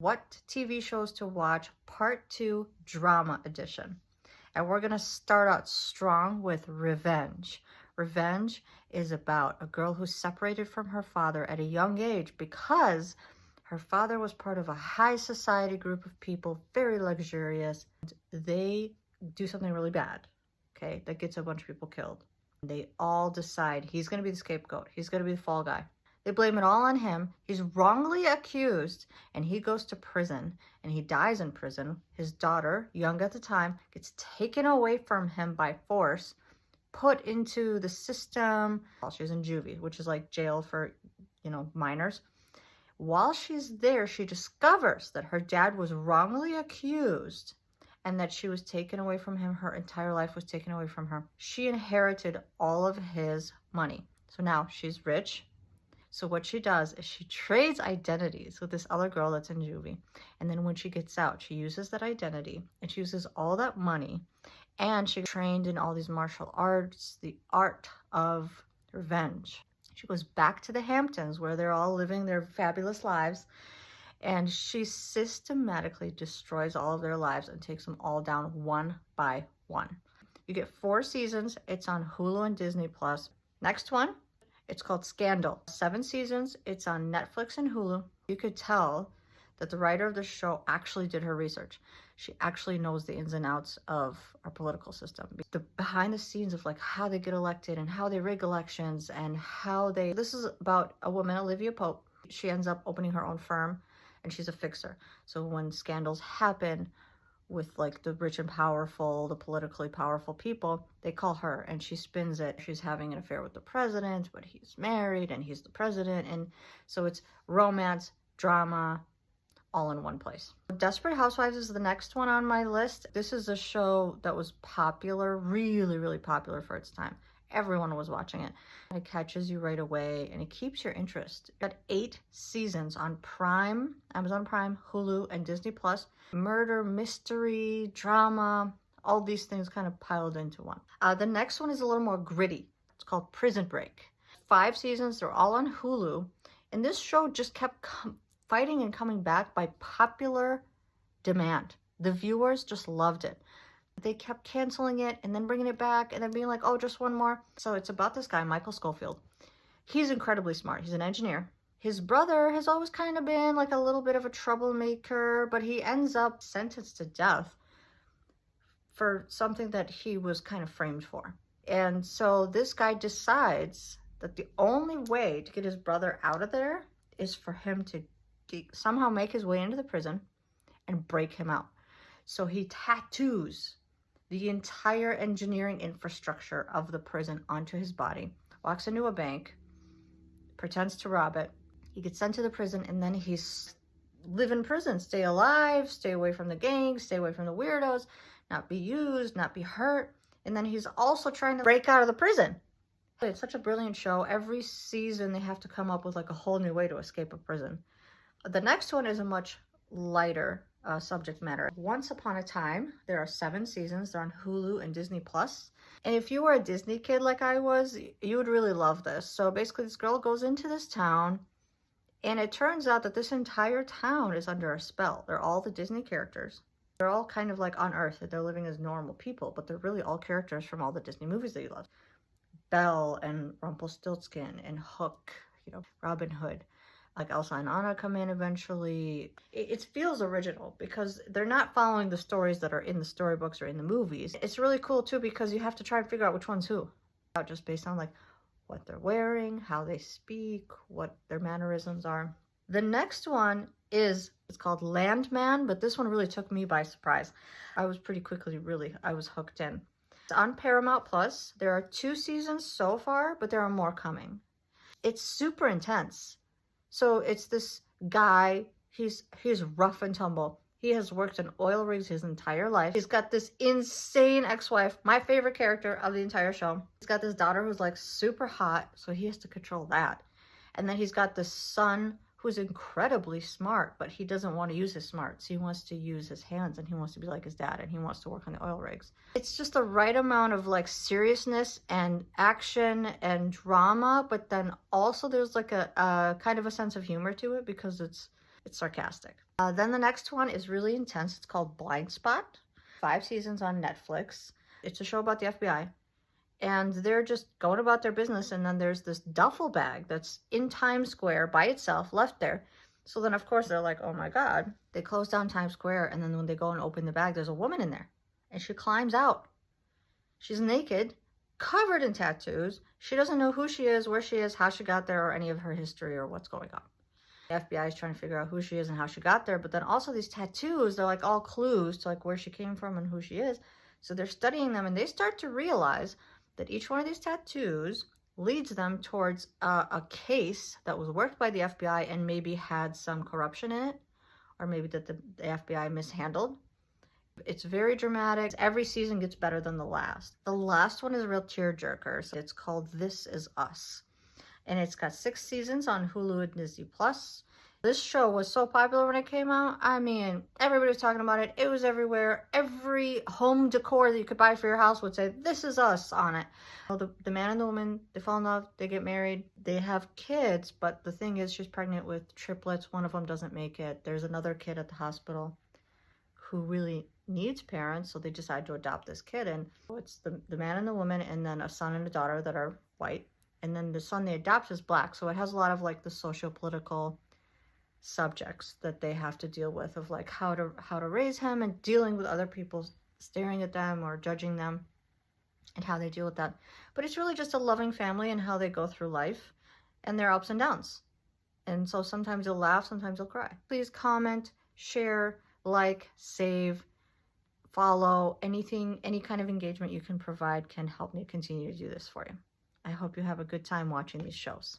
What TV shows to watch, part 2, drama edition. And we're going to start out strong with Revenge. Revenge is about a girl who's separated from her father at a young age because her father was part of a high society group of people, very luxurious. They do something really bad, okay, that gets a bunch of people killed. They all decide he's going to be the scapegoat. He's going to be the fall guy. They blame it all on him. He's wrongly accused, and he goes to prison, and he dies in prison. His daughter, young at the time, gets taken away from him by force, put into the system while she's in juvie, which is like jail for, minors. While she's there, she discovers that her dad was wrongly accused and that she was taken away from him. Her entire life was taken away from her. She inherited all of his money. So now she's rich. So what she does is she trades identities with this other girl that's in juvie. And then when she gets out, she uses that identity and she uses all that money. And she trained in all these martial arts, the art of revenge. She goes back to the Hamptons where they're all living their fabulous lives. And she systematically destroys all of their lives and takes them all down one by one. You get 4 seasons. It's on Hulu and Disney+. Next one. It's called Scandal. 7 seasons. It's on Netflix and Hulu. You could tell that the writer of the show actually did her research. She actually knows the ins and outs of our political system. The behind the scenes of like how they get elected and how they rig elections and how they... This is about a woman, Olivia Pope. She ends up opening her own firm and she's a fixer. So when scandals happen with like the rich and powerful, the politically powerful people, they call her and she spins it. She's having an affair with the president, but he's married and he's the president. And so it's romance, drama, all in one place. Desperate Housewives is the next one on my list. This is a show that was popular, really, really popular for its time. Everyone was watching it. It catches you right away and it keeps your interest. It got 8 seasons on Prime, Amazon Prime, Hulu, and Disney+. Murder, mystery, drama, all these things kind of piled into one. The next one is a little more gritty. It's called Prison Break. 5 seasons, they're all on Hulu. And this show just kept fighting and coming back by popular demand. The viewers just loved it. They kept canceling it and then bringing it back and then being like, oh, just one more. So it's about this guy, Michael Scofield. He's incredibly smart. He's an engineer. His brother has always kind of been like a little bit of a troublemaker, but he ends up sentenced to death for something that he was kind of framed for. And so this guy decides that the only way to get his brother out of there is for him to somehow make his way into the prison and break him out. So he tattoos the entire engineering infrastructure of the prison onto his body, walks into a bank, pretends to rob it. He gets sent to the prison, and then he's live in prison, stay alive, stay away from the gangs, stay away from the weirdos, not be used, not be hurt. And then he's also trying to break out of the prison. It's such a brilliant show. Every season they have to come up with like a whole new way to escape a prison. The next one is a much lighter subject matter. Once Upon a Time. There are 7 seasons. They're on Hulu and Disney+. And if you were a Disney kid like I was, you would really love this. So basically this girl goes into this town and it turns out that this entire town is under a spell. They're all the Disney characters. They're all kind of like on Earth, that they're living as normal people, but they're really all characters from all the Disney movies that you love. Belle and Rumpelstiltskin and Hook, Robin Hood. Like Elsa and Anna come in eventually. It feels original because they're not following the stories that are in the storybooks or in the movies. It's really cool too because you have to try and figure out which one's who. Just based on like what they're wearing, how they speak, what their mannerisms are. The next one it's called Landman, but this one really took me by surprise. I was pretty quickly, I was hooked in. It's on Paramount Plus. There are 2 seasons so far, but there are more coming. It's super intense. So it's this guy, he's rough and tumble. He has worked in oil rigs his entire life. He's got this insane ex-wife, my favorite character of the entire show. He's got this daughter who's like super hot, so he has to control that. And then he's got this son who's incredibly smart, but he doesn't want to use his smarts. He wants to use his hands and he wants to be like his dad and he wants to work on the oil rigs. It's just the right amount of like seriousness and action and drama, but then also there's like a kind of a sense of humor to it because it's It's sarcastic. Then the next one is really intense. It's called Blind Spot. 5 seasons on Netflix. It's a show about the FBI. And they're just going about their business, and then there's this duffel bag that's in Times Square by itself, left there. So then, of course, they're like, oh my God. They close down Times Square, and then when they go and open the bag, there's a woman in there. And she climbs out. She's naked, covered in tattoos. She doesn't know who she is, where she is, how she got there, or any of her history or what's going on. The FBI is trying to figure out who she is and how she got there, but then also these tattoos, they're like all clues to like where she came from and who she is. So they're studying them, and they start to realize that each one of these tattoos leads them towards a case that was worked by the FBI and maybe had some corruption in it, or maybe that the FBI mishandled. It's very dramatic. Every season gets better than the last. The last one is a real tearjerker. So it's called This Is Us. And it's got 6 seasons on Hulu and Disney+. This show was so popular when it came out. I mean, everybody was talking about it. It was everywhere. Every home decor that you could buy for your house would say, This Is Us on it. The man and the woman, they fall in love, they get married, they have kids, but the thing is, she's pregnant with triplets. One of them doesn't make it. There's another kid at the hospital who really needs parents, so they decide to adopt this kid. And it's the man and the woman, and then a son and a daughter that are white. And then the son they adopt is black. So it has a lot of like the socio-political subjects that they have to deal with, of like how to raise him, and dealing with other people staring at them or judging them, and how they deal with that. But it's really just a loving family and how they go through life and their ups and downs. And so sometimes you'll laugh, sometimes you'll cry. Please comment, share, like, save, follow. Anything, any kind of engagement you can provide can help me continue to do this for you. I hope you have a good time watching these shows.